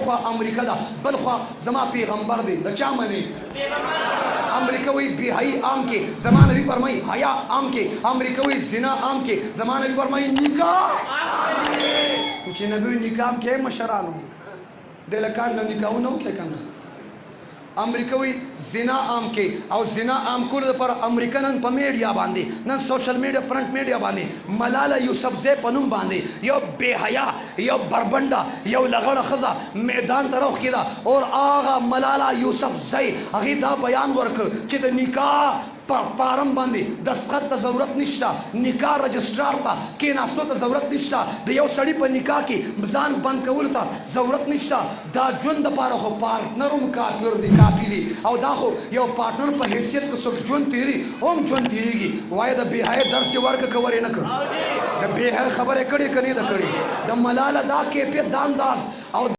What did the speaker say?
خوا امریکا دا بل خوا زما پیغمبر دی د چا منی امریکا وی بے حیائی عام کے زمان نبی فرمائی حیا عام کے امریکا وی زنا عام کے زمان نبی فرمائی نکاح کچھ نبی نکاح کے مشرانو دلکان نکاحو نو کے کنا امریکا وی زنا عام کے او زنا عام کول پر امریکنن په میډیا باندې نن سوشل میډیا فرنٹ میډیا باندې ملاله یوسفزئی پنوم باندې یو بے حیا یو بربندا یو لغړه خزا میدان طرف کیدا اور آغا ملاله یوسفزئی هغه دا بیان ورک چې د نکاح پارم باندې دستخط ته ضرورت نشته نکاح رجسٹرار ته کېناستو ته ضرورت نشته د یو سړي په نکاح کې ځان بند کول ته ضرورت نشته دا ژوند دپاره خو پارټنر هم کافر دی کافي دی او دا خو یو پارټنر په حیثیت کې څوک ژوند تېري هم ژوند تېرېږي وایه د بې حیا درس یې ورکړه که ور یې نه کړ د بې حیا خبرې کړې که نه ده کړې د ملاله دا کیفیت دا انداز او